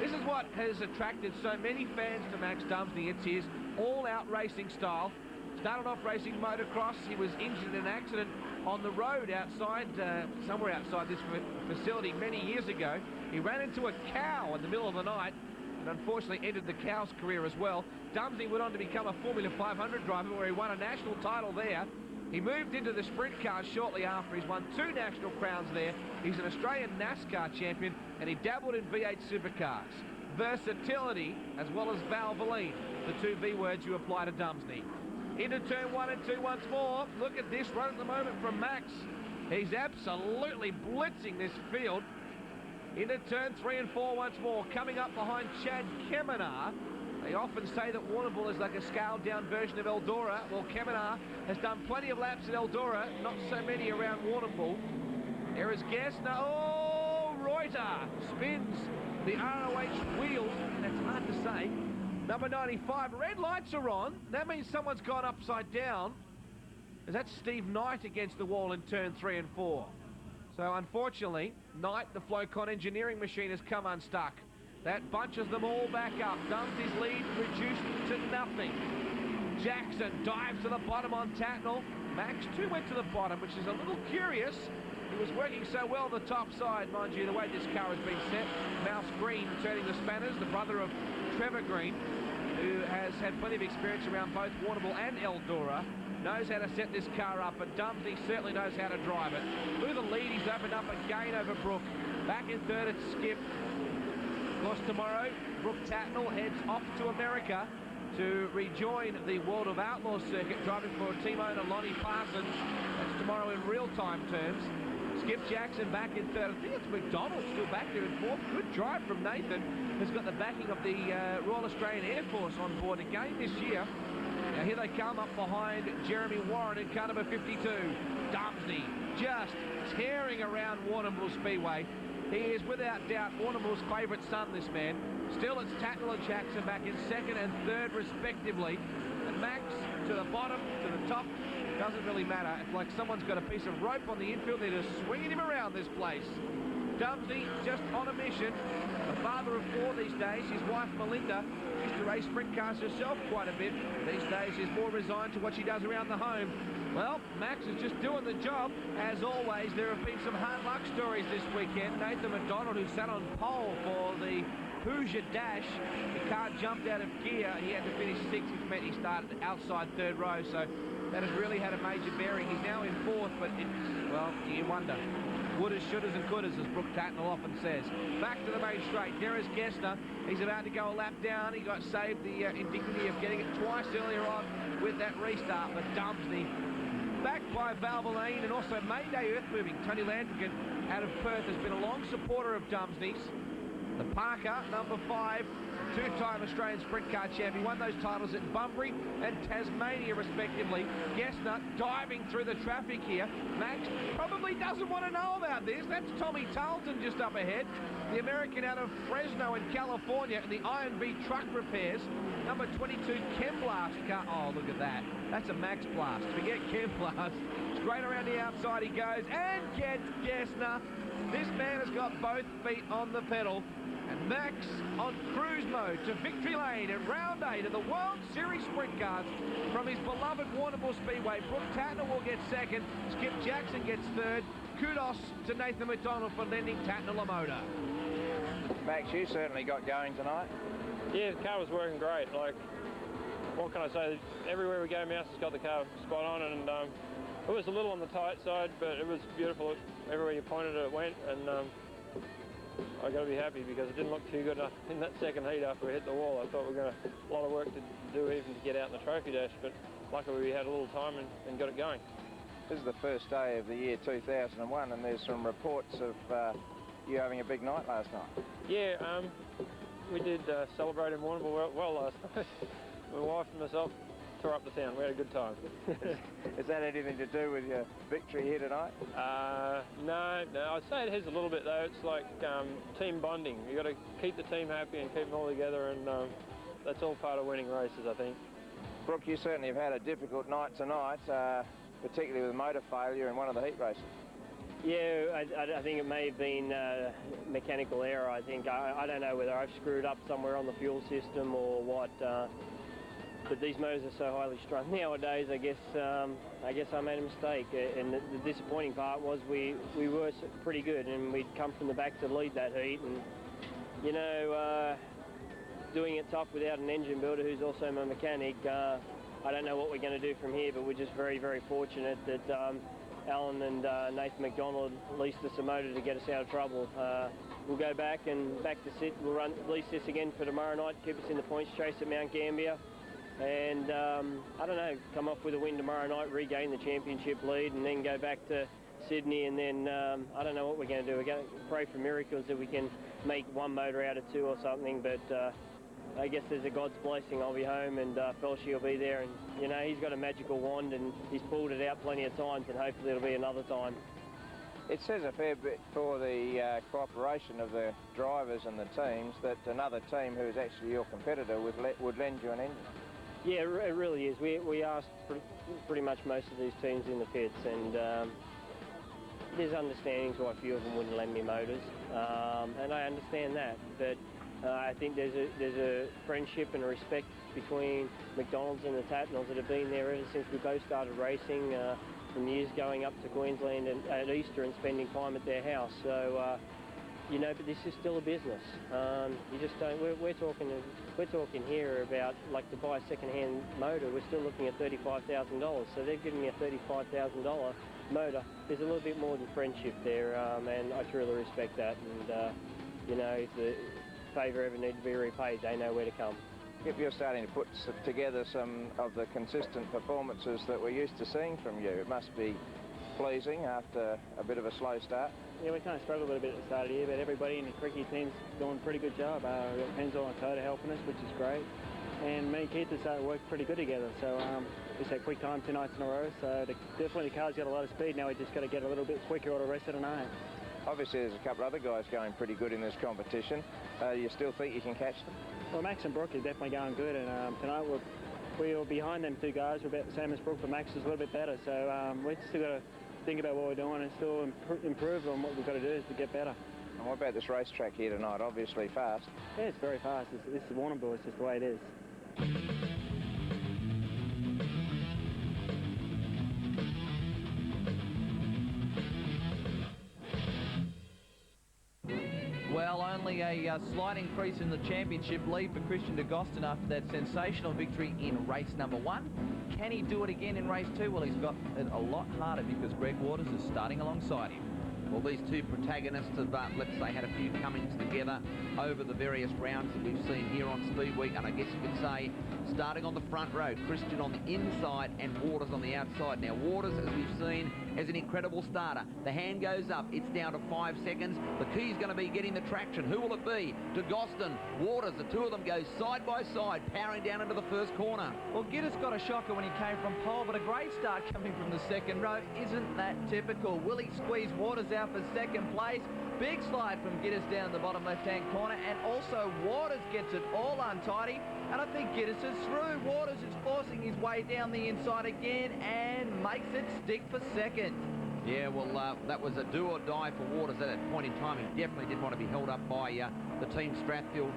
This is what has attracted so many fans to Max Dumsey. It's his all-out racing style. Started off racing motocross. He was injured in an accident on the road outside, somewhere outside this facility many years ago. He ran into a cow in the middle of the night and unfortunately ended the cow's career as well. Dumsey went on to become a Formula 500 driver where he won a national title there. He moved into the sprint cars shortly after. He's won 2 national crowns there. He's an Australian NASCAR champion, and he dabbled in V8 supercars. Versatility as well as Valvoline, the 2 V words you apply to Dumsey. Into turn 1 and 2 once more. Look at this run at the moment from Max. He's absolutely blitzing this field. Into turn 3 and 4 once more. Coming up behind Chad Kemenar. They often say that Warrnambool is like a scaled-down version of Eldora. Well, Kemenar has done plenty of laps at Eldora, not so many around Warrnambool. There is Gessner. Oh, Reuter spins the ROH wheels. That's hard to say. Number 95, red lights are on. That means someone's gone upside down. That's Steve Knight against the wall in turn 3 and 4. So unfortunately, Knight, the Flowcon engineering machine, has come unstuck. That bunches them all back up. Dumsey's lead reduced to nothing. Jackson dives to the bottom on Tatnall. Max too went to the bottom, which is a little curious. He was working so well the top side, mind you, the way this car has been set. Mouse Green turning the spanners, the brother of Trevor Green, who has had plenty of experience around both Warrnambool and Eldora, knows how to set this car up, but Dumsey certainly knows how to drive it. Through the lead, he's opened up again over Brook. Back in 3rd, it's Skip. Of course, tomorrow, Brook Tatnall heads off to America to rejoin the World of Outlaws circuit, driving for team owner Lonnie Parsons. That's tomorrow in real-time terms. Skip Jackson back in 3rd. I think it's McDonald still back there in 4th. Good drive from Nathan, who's got the backing of the Royal Australian Air Force on board again this year. Now here they come up behind Jeremy Warren in car number 52. Dumsey just tearing around Warrnambool Speedway. He is without doubt Warrnambool's favourite son, this man. Still it's Tatnall and Jackson back in 2nd and 3rd respectively. And Max to the bottom, to the top, doesn't really matter. It's like someone's got a piece of rope on the infield. They're just swinging him around this place. Dumsey just on a mission. A father of 4 these days. His wife Melinda used to race sprint cars herself quite a bit. These days she's more resigned to what she does around the home. Well, Max is just doing the job. As always, there have been some hard luck stories this weekend. Nathan McDonald, who sat on pole for the Hoosier Dash, the car jumped out of gear. He had to finish 6th, which meant he started outside 3rd row. So that has really had a major bearing. He's now in 4th, but it's, well, you wonder. Wouldas, shouldas and couldas, as Brook Tatnall often says. Back to the main straight. There is Gessner. He's about to go a lap down. He got saved the indignity of getting it twice earlier on with that restart. But Dumsey, backed by Valvoline and also Mayday Earthmoving. Tony Landrigan out of Perth has been a long supporter of Dumsey's. The Parker, number 5, two-time Australian Sprint Car champion, won those titles at Bunbury and Tasmania, respectively. Gessner diving through the traffic here. Max probably doesn't want to know about this. That's Tommy Tarleton just up ahead. The American out of Fresno in California in the Iron V truck repairs. Number 22, Chem Blast car. Oh, look at that. That's a Max Blast. Forget Chem Blast. Straight around the outside he goes and gets Gessner. This man has got both feet on the pedal. And Max on cruise mode to victory lane at round 8 of the World Series Sprint Cars from his beloved Warrnambool Speedway. Brooke Tatner will get second. Skip Jackson gets third. Kudos to Nathan McDonald for lending Tatner a motor. Max, you certainly got going tonight. Yeah, the car was working great. Like, what can I say? Everywhere we go, Mouse has got the car spot on, and it was a little on the tight side, but it was beautiful. Everywhere you pointed it went, and I got to be happy because it didn't look too good in that second heat after we hit the wall. I thought we were going to a lot of work to do even to get out in the trophy dash, but luckily we had a little time and got it going. This is the first day of the year 2001, and there's some reports of you having a big night last night. Yeah, we did celebrate in Warrnambool well last night. My wife and myself tore up the town. We had a good time. Is that anything to do with your victory here tonight? No, I'd say it has a little bit though. It's like team bonding. You've got to keep the team happy and keep them all together, and that's all part of winning races, I think. Brooke, you certainly have had a difficult night tonight, particularly with motor failure in one of the heat races. Yeah, I think it may have been mechanical error. I think I don't know whether I've screwed up somewhere on the fuel system or what. But these motors are so highly strung nowadays. I guess I made a mistake. And the disappointing part was we were pretty good, and we'd come from the back to lead that heat. And you know, doing it tough without an engine builder who's also my mechanic. I don't know what we're going to do from here, but we're just very, very fortunate that Alan and Nathan McDonald leased us a motor to get us out of trouble. We'll go back to sit. We'll lease this again for tomorrow night, keep us in the points chase at Mount Gambier, and I don't know, come off with a win tomorrow night, regain the championship lead, and then go back to Sydney, and then I don't know what we're going to do. We're going to pray for miracles that we can make one motor out of two or something, but I guess there's a God's blessing. I'll be home, and Felshie will be there, and you know, he's got a magical wand and he's pulled it out plenty of times, and hopefully it'll be another time. It says a fair bit for the cooperation of the drivers and the teams that another team who is actually your competitor would lend you an engine. Yeah, it really is. We asked pretty much most of these teams in the pits, and there's understandings why a few of them wouldn't lend me motors, and I understand that, but I think there's a friendship and a respect between McDonald's and the Tatnells that have been there ever since we both started racing, from years going up to Queensland and at Easter and spending time at their house. So, you know, but this is still a business. You just don't. We're talking here about, like, to buy a second-hand motor. We're still looking at $35,000. So they're giving me a $35,000 motor. There's a little bit more than friendship there, and I truly respect that. And you know, if the favour ever need to be repaid, they know where to come. If you're starting to put together some of the consistent performances that we're used to seeing from you, it must be pleasing after a bit of a slow start. Yeah, we kind of struggled a little bit at the start of the year, but everybody in the cricket team's doing a pretty good job. We've got Penzol and Coda helping us, which is great. And me and Keith have started to work pretty good together. So we just had quick time 2 nights in a row. So definitely the car's got a lot of speed. Now we just got to get a little bit quicker all the rest of the night. Obviously, there's a couple of other guys going pretty good in this competition. You still think you can catch them? Well, Max and Brooke are definitely going good, and tonight we were behind them 2 guys. We're about the same as Brooke, but Max is a little bit better. So we've still got to think about what we're doing and still improve on what we've got to do to get better. And what about this racetrack here tonight? Obviously fast. Yeah, it's very fast. This is Warrnambool. It's just the way it is. Well, only a slight increase in the championship lead for Christian de Gostin after that sensational victory in race number 1. Can he do it again in race 2? Well, he's got it a lot harder because Greg Waters is starting alongside him. Well, these two protagonists have, let's say, had a few comings together over the various rounds that we've seen here on Speedweek, and I guess you could say, starting on the front row, Christian on the inside and Waters on the outside. Now, Waters, as we've seen, has an incredible starter. The hand goes up. It's down to 5 seconds. The key's going to be getting the traction. Who will it be? De Gostin, Waters, the two of them go side by side, powering down into the first corner. Well, Gittes got a shocker when he came from pole, but a great start coming from the second row. Isn't that typical? Will he squeeze Waters out for second place? Big slide from Gittes down in the bottom left-hand corner, and also Waters gets it all untidy, and I think Gittes is through. Waters is forcing his way down the inside again and makes it stick for second. Yeah, well, that was a do or die for Waters at that point in time. He definitely didn't want to be held up by the Team Strathfield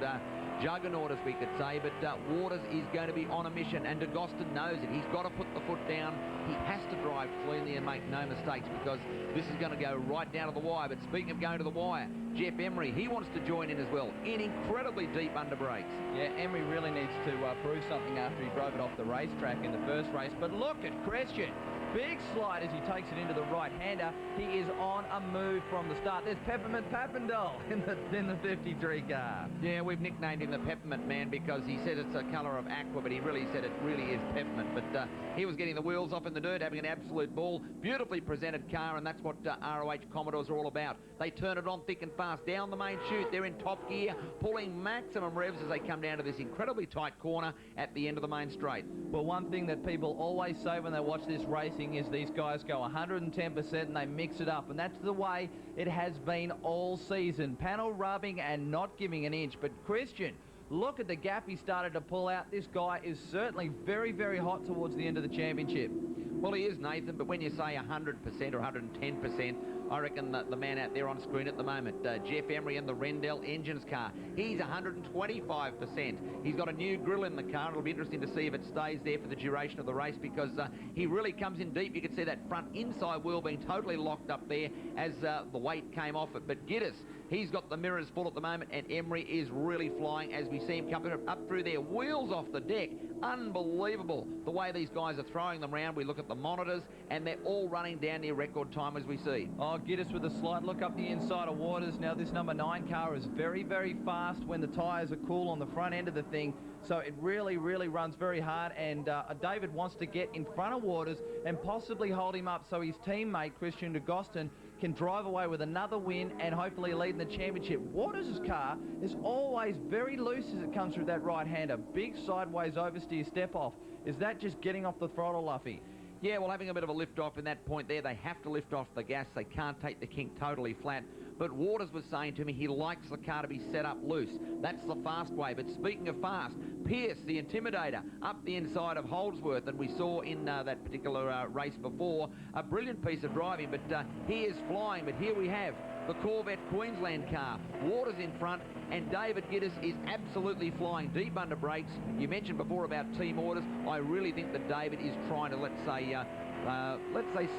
juggernaut, as we could say, but Waters is going to be on a mission, and De Gostin knows it. He's got to put the foot down. He has to drive cleanly and make no mistakes, because this is going to go right down to the wire. But speaking of going to the wire, Jeff Emery, he wants to join in as well, in incredibly deep under brakes. Yeah, Emery really needs to prove something after he drove it off the racetrack in the first race. But look at Christian. Big slide as he takes it into the right-hander. He is on a move from the start. There's Peppermint Papendal in the 53 car. Yeah, we've nicknamed him the Peppermint Man because he said it's a colour of aqua, but he really said it really is peppermint. But he was getting the wheels off in the dirt, having an absolute ball. Beautifully presented car, and that's what ROH Commodores are all about. They turn it on thick and fast down the main chute. They're in top gear, pulling maximum revs as they come down to this incredibly tight corner at the end of the main straight. Well, one thing that people always say when they watch this racing is these guys go 110% and they mix it up, and that's the way it has been all season. Panel rubbing and not giving an inch. But Christian, look at the gap he started to pull out. This guy is certainly very, very hot towards the end of the championship. Well, he is, Nathan, but when you say 100% or 110%, I reckon the man out there on screen at the moment, Jeff Emery in the Rendell Engines car, he's 125%. He's got a new grille in the car. It'll be interesting to see if it stays there for the duration of the race, because he really comes in deep. You can see that front inside wheel being totally locked up there as the weight came off it. But Gittes, he's got the mirrors full at the moment, and Emery is really flying as we see him coming up through there. Wheels off the deck. Unbelievable the way these guys are throwing them around. We look at the monitors, and they're all running down near record time as we see. Oh, Gittes with a slight look up the inside of Waters. Now, this number 9 car is very, very fast when the tyres are cool on the front end of the thing. So it really, really runs very hard, and David wants to get in front of Waters and possibly hold him up so his teammate, Christian De Gostin, can drive away with another win and hopefully lead in the championship. Waters' car is always very loose as it comes through that right-hander. Big sideways oversteer step-off. Is that just getting off the throttle, Luffy? Yeah, well, having a bit of a lift-off in that point there. They have to lift off the gas. They can't take the kink totally flat. But Waters was saying to me he likes the car to be set up loose. That's the fast way. But speaking of fast, Pierce, the Intimidator, up the inside of Holdsworth, and we saw in that particular race before, a brilliant piece of driving, but he is flying. But here we have the Corvette Queensland car. Waters in front, and David Gittes is absolutely flying deep under brakes. You mentioned before about team orders. I really think that David is trying to, let's say,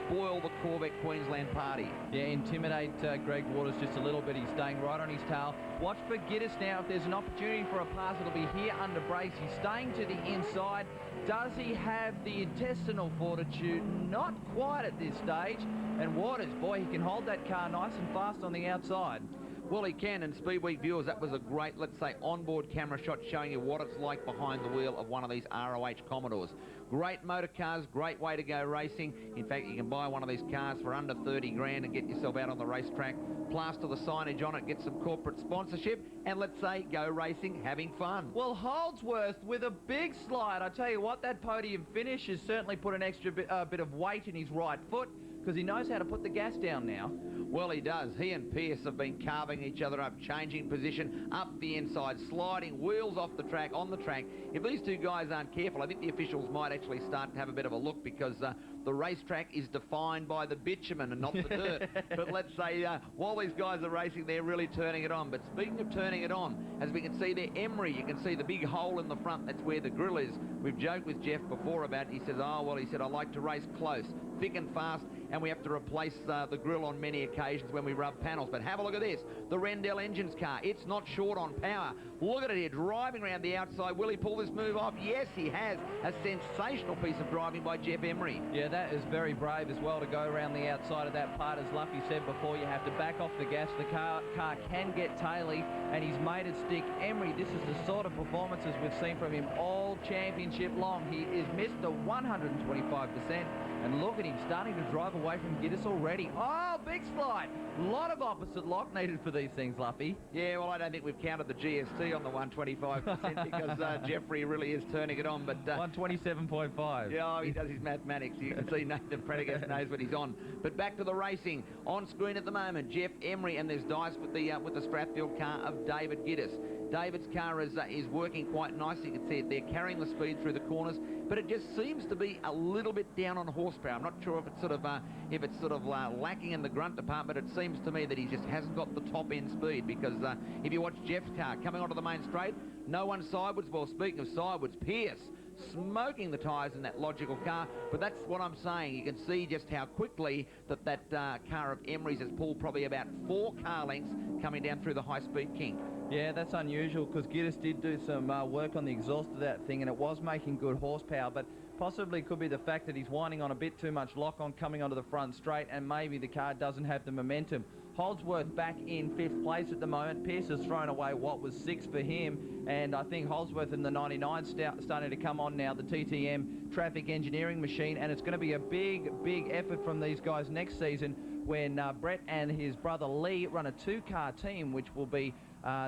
spoil the Corvette Queensland party. Yeah, intimidate Greg Waters just a little bit. He's staying right on his tail. Watch for Gittes now. If there's an opportunity for a pass, it'll be here under brakes. He's staying to the inside. Does he have the intestinal fortitude? Not quite at this stage. And Waters, boy, he can hold that car nice and fast on the outside. Well, he can, and Speedweek viewers, that was a great, let's say, onboard camera shot showing you what it's like behind the wheel of one of these ROH Commodores. Great motor cars, great way to go racing. In fact, you can buy one of these cars for under 30 grand and get yourself out on the racetrack, plaster the signage on it, get some corporate sponsorship, and let's say, go racing, having fun. Well, Holdsworth with a big slide. I tell you what, that podium finish has certainly put an extra bit of weight in his right foot, because he knows how to put the gas down now. Well, he does. He and Pierce have been carving each other up, changing position, up the inside, sliding, wheels off the track, on the track. If these two guys aren't careful, I think the officials might actually start to have a bit of a look, because the racetrack is defined by the bitumen and not the dirt. But let's say, while these guys are racing, they're really turning it on. But speaking of turning it on, as we can see there, Emery, you can see the big hole in the front. That's where the grill is. We've joked with Jeff before about it. He says, oh, well, he said, I like to race close, thick and fast, and we have to replace the grill on many occasions when we rub panels. But have a look at this, the Rendell Engines car. It's not short on power. Look at it here, driving around the outside. Will he pull this move off? Yes, he has. A sensational piece of driving by Jeff Emery. Yeah, that is very brave as well to go around the outside of that part. As Luffy said before, you have to back off the gas. The car can get taily, and he's made it stick. Emery, this is the sort of performances we've seen from him all championship long. He is Mr. 125%. And look at him starting to drive away from Giddis already. Oh, big slide. A lot of opposite lock needed for these things, Luffy. Yeah, well, I don't think we've counted the GST on the 125% because Jeffrey really is turning it on. But 127.5. Yeah, he does his mathematics. You can see Nathan Prendergast knows what he's on. But back to the racing. On screen at the moment, Jeff Emery, and there's dice with the Strathfield car of David Giddis. David's car is working quite nicely. You can see it there, carrying the speed through the corners, but it just seems to be a little bit down on horsepower. I'm not sure if it's sort of lacking in the grunt department. It seems to me that he just hasn't got the top end speed, because if you watch Jeff's car coming onto the main straight, no one sidewards. Well, speaking of sidewards, Pierce smoking the tyres in that logical car, but that's what I'm saying. You can see just how quickly that car of Emery's has pulled probably about 4 car lengths coming down through the high-speed kink. Yeah, that's unusual, because Giddis did do some work on the exhaust of that thing, and it was making good horsepower, but possibly could be the fact that he's winding on a bit too much lock-on coming onto the front straight, and maybe the car doesn't have the momentum. Holdsworth back in 5th place at the moment. Pierce has thrown away what was 6 for him, and I think Holdsworth in the 99 starting to come on now, the TTM traffic engineering machine, and it's going to be a big effort from these guys next season when Brett and his brother Lee run a 2-car team, which will be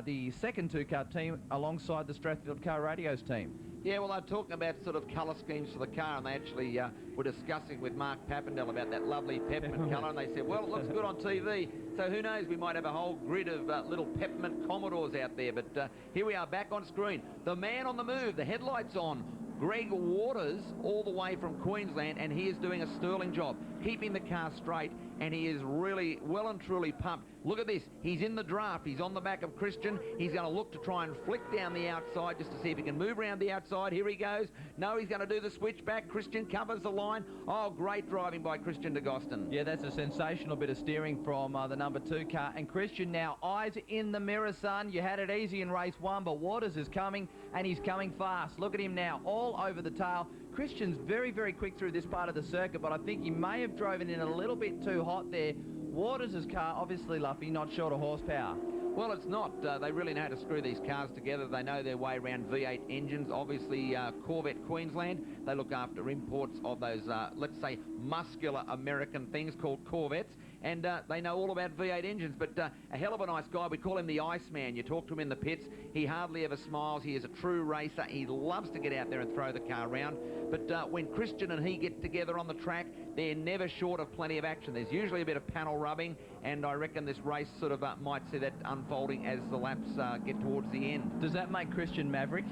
the second 2-car team alongside the Strathfield Car Radios team. Yeah, well, they're talking about sort of colour schemes for the car, and they actually were discussing with Mark Papendell about that lovely peppermint colour, and they said, well, it looks good on TV, so who knows, we might have a whole grid of little peppermint Commodores out there. But here we are back on screen. The man on the move, the headlights on, Greg Waters, all the way from Queensland, and he is doing a sterling job, keeping the car straight, and he is really well and truly pumped. Look at this. He's in the draft. He's on the back of Christian. He's going to look to try and flick down the outside just to see if he can move around the outside. Here he goes. No, he's going to do the switchback. Christian covers the line. Oh, great driving by Christian de Gostin. Yeah, that's a sensational bit of steering from the number 2 car. And Christian now, eyes in the mirror, son. You had it easy in race 1, but Waters is coming, and he's coming fast. Look at him now, all over the tail. Christian's very quick through this part of the circuit, but I think he may have driven in a little bit too hot there. Waters' car, obviously, Luffy, not short of horsepower. Well, it's not. They really know how to screw these cars together. They know their way around V8 engines. Obviously, Corvette Queensland, they look after imports of those, let's say, muscular American things called Corvettes. And they know all about V8 engines. But a hell of a nice guy. We call him the Iceman. You talk to him in the pits, he hardly ever smiles. He is a true racer. He loves to get out there and throw the car around. But when Christian and he get together on the track, they're never short of plenty of action. There's usually a bit of panel rubbing, and I reckon this race sort of might see that unfolding as the laps get towards the end. Does that make Christian Maverick?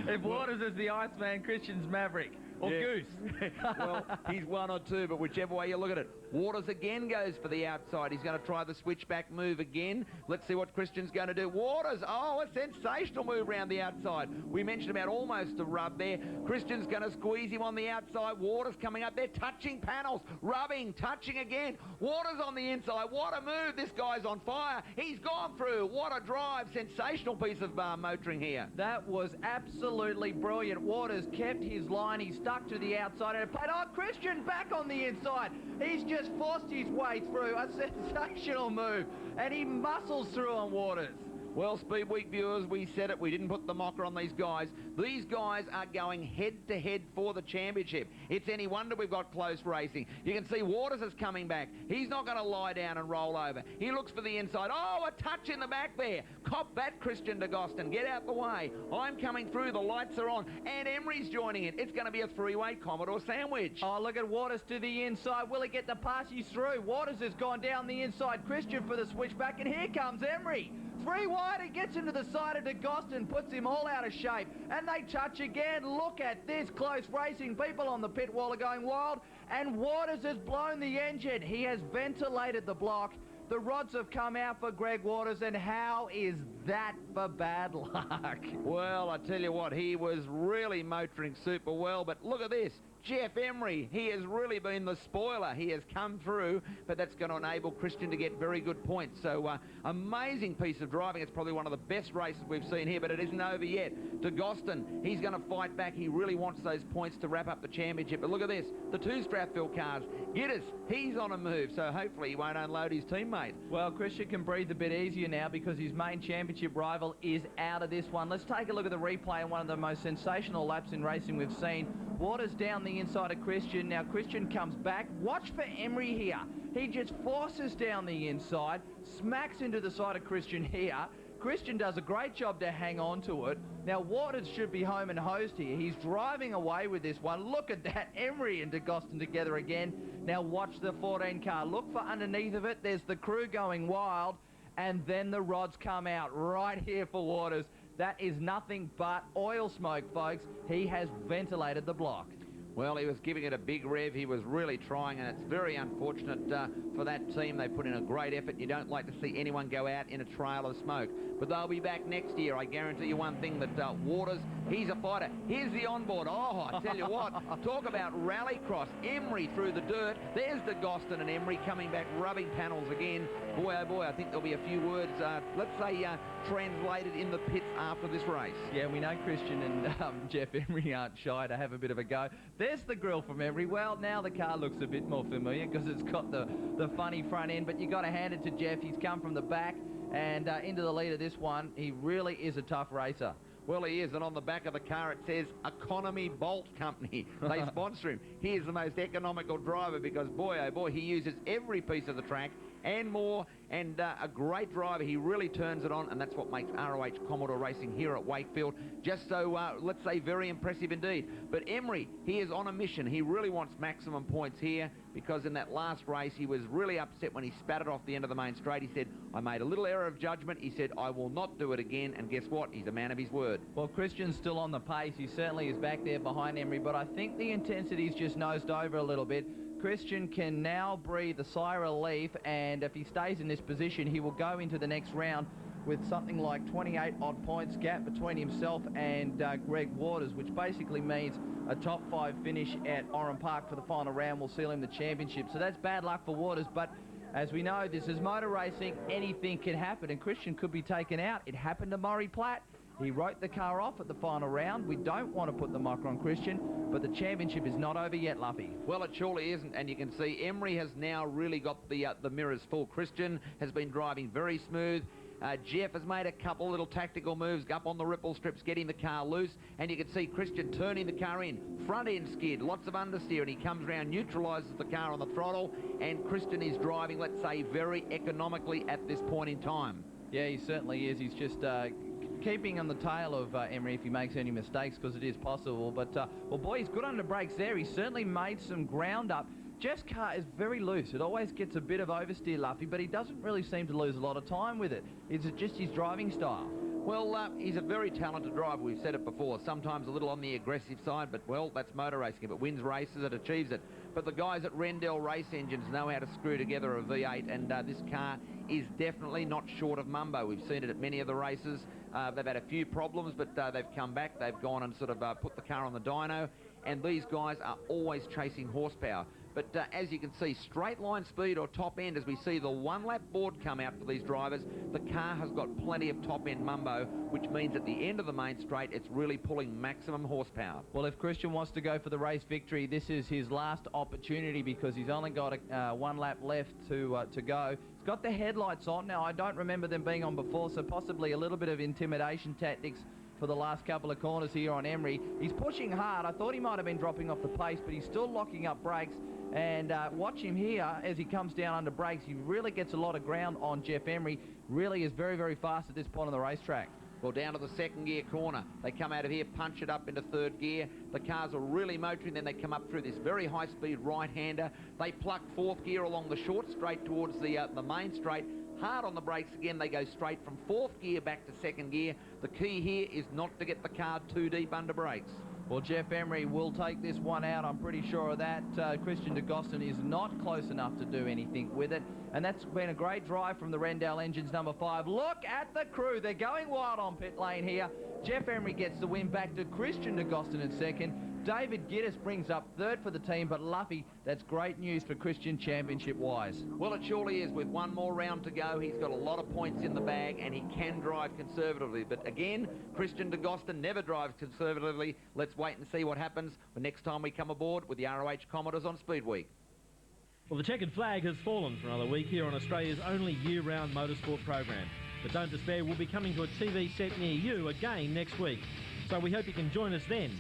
If Waters is the Iceman, Christian's Maverick. Or yeah. Goose. Well, he's 1 or 2, but whichever way you look at it. Waters again goes for the outside. He's going to try the switchback move again. Let's see what Christian's going to do. Waters, oh, a sensational move around the outside. We mentioned about almost a rub there. Christian's going to squeeze him on the outside. Waters coming up there, touching panels, rubbing, touching again. Waters on the inside. What a move. This guy's on fire. He's gone through. What a drive. Sensational piece of motoring here. That was absolutely brilliant. Waters kept his line. He stuck to the outside and it played. Oh, Christian back on the inside. He's just forced his way through. A sensational move. And he muscles through on Waters. Well, Speedweek viewers, we said it. We didn't put the mocker on these guys. These guys are going head-to-head for the championship. It's any wonder we've got close racing. You can see Waters is coming back. He's not going to lie down and roll over. He looks for the inside. Oh, a touch in the back there. Cop that, Christian de Gostin. Get out the way. I'm coming through. The lights are on. And Emery's joining it. It's going to be a 3-way Commodore sandwich. Oh, look at Waters to the inside. Will he get the pass? He's through. Waters has gone down the inside. Christian for the switchback. And here comes Emery. 3 wide, he gets into the side of de Gostin, puts him all out of shape, and they touch again. Look at this close racing. People on the pit wall are going wild, and Waters has blown the engine. He has ventilated the block. The rods have come out for Greg Waters, and how is that for bad luck? Well, I tell you what, he was really motoring super well, but look at this. Jeff Emery, he has really been the spoiler. He has come through, but that's going to enable Christian to get very good points. So, amazing piece of driving. It's probably one of the best races we've seen here, but it isn't over yet. De Gostin, he's going to fight back. He really wants those points to wrap up the championship. But look at this, the 2 Strathfield cars. Giddis, he's on a move, so hopefully he won't unload his teammate. Well, Christian can breathe a bit easier now because his main championship rival is out of this one. Let's take a look at the replay on one of the most sensational laps in racing we've seen. Waters down the inside of Christian. Now Christian comes back. Watch for Emery here. He just forces down the inside, smacks into the side of Christian here. Christian does a great job to hang on to it. Now Waters should be home and hosed here. He's driving away with this one. Look at that, Emery and DeGostin together again. Now watch the 14 car. Look for underneath of it. There's the crew going wild, and then the rods come out right here for Waters. That is nothing but oil smoke, folks. He has ventilated the block. Well, he was giving it a big rev. He was really trying, and it's very unfortunate for that team. They put in a great effort. You don't like to see anyone go out in a trail of smoke. But they'll be back next year. I guarantee you one thing, that Waters, he's a fighter. Here's the onboard. Oh, I tell you what, talk about rallycross. Emery through the dirt. There's DeGostin and Emery coming back, rubbing panels again. Boy, oh boy, I think there'll be a few words, let's say, translated in the pits after this race. Yeah, we know Christian and Jeff Emery aren't shy to have a bit of a go. There's the grill from Emery. Well, now the car looks a bit more familiar because it's got the funny front end, but you got to hand it to Jeff. He's come from the back and into the lead of this one. He really is a tough racer. Well, he is, and on the back of the car it says Economy Bolt Company. They sponsor him. He is the most economical driver because, boy, oh boy, he uses every piece of the track and more, and a great driver. He really turns it on, and that's what makes ROH Commodore Racing here at Wakefield just so, let's say, very impressive indeed. But Emery, he is on a mission. He really wants maximum points here because in that last race, he was really upset when he spat it off the end of the main straight. He said, I made a little error of judgment. He said, I will not do it again, and guess what? He's a man of his word. Well, Christian's still on the pace. He certainly is back there behind Emery, but I think the intensity's just nosed over a little bit. Christian can now breathe a sigh of relief, and if he stays in this position, he will go into the next round with something like 28 odd points gap between himself and Greg Waters, which basically means a top 5 finish at Oran Park for the final round will seal him the championship. So that's bad luck for Waters, but as we know, this is motor racing. Anything can happen, and Christian could be taken out. It happened to Murray Platt. He wrote the car off at the final round. We don't want to put the mocker on Christian, but the championship is not over yet, Luffy. Well, it surely isn't, and you can see Emery has now really got the mirrors full. Christian has been driving very smooth. Jeff has made a couple little tactical moves up on the ripple strips, getting the car loose, and you can see Christian turning the car in. Front end skid, lots of understeer, and he comes around, neutralises the car on the throttle, and Christian is driving, let's say, very economically at this point in time. Yeah, he certainly is. He's just keeping on the tail of Emery if he makes any mistakes, because it is possible. But, well, boy, he's good under brakes there. He certainly made some ground up. Jeff's car is very loose. It always gets a bit of oversteer, Luffy, but he doesn't really seem to lose a lot of time with it. Is it just his driving style? Well, he's a very talented driver. We've said it before. Sometimes a little on the aggressive side, but, well, that's motor racing. If it wins races, it achieves it. But the guys at Warrnambool Race Engines know how to screw together a V8, and this car is definitely not short of mumbo. We've seen it at many of the races. They've had a few problems, but they've come back. They've gone and sort of put the car on the dyno, and these guys are always chasing horsepower. But as you can see, straight line speed or top end, as we see the one-lap board come out for these drivers, the car has got plenty of top-end mumbo, which means at the end of the main straight, it's really pulling maximum horsepower. Well, if Christian wants to go for the race victory, this is his last opportunity because he's only got one lap left to go. He's got the headlights on. Now, I don't remember them being on before, so possibly a little bit of intimidation tactics for the last couple of corners here on Emery. He's pushing hard. I thought he might have been dropping off the pace, but he's still locking up brakes. And watch him here as he comes down under brakes. He really gets a lot of ground on Jeff Emery. Really is very, very fast at this point on the racetrack. Well, down to the second gear corner. They come out of here, punch it up into third gear. The cars are really motoring. Then they come up through this very high-speed right-hander. They pluck fourth gear along the short straight towards the main straight. Hard on the brakes again. They go straight from fourth gear back to second gear. The key here is not to get the car too deep under brakes. Well, Jeff Emery will take this one out, I'm pretty sure of that. Christian DeGostin is not close enough to do anything with it. And that's been a great drive from the Warrnambool Engines number 5. Look at the crew. They're going wild on pit lane here. Jeff Emery gets the win back to Christian DeGostin in second. David Giddis brings up third for the team, but Luffy, that's great news for Christian championship-wise. Well, it surely is. With one more round to go, he's got a lot of points in the bag, and he can drive conservatively. But again, Christian DeGostin never drives conservatively. Let's wait and see what happens the next time we come aboard with the ROH Commodores on Speedweek. Well, the checkered flag has fallen for another week here on Australia's only year-round motorsport program. But don't despair, we'll be coming to a TV set near you again next week. So we hope you can join us then.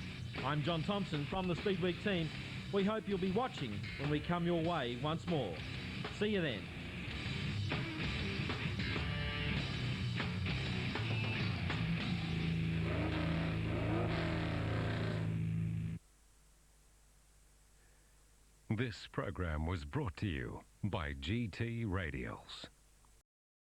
I'm John Thompson from the Speedweek team. We hope you'll be watching when we come your way once more. See you then. This program was brought to you by GT Radials.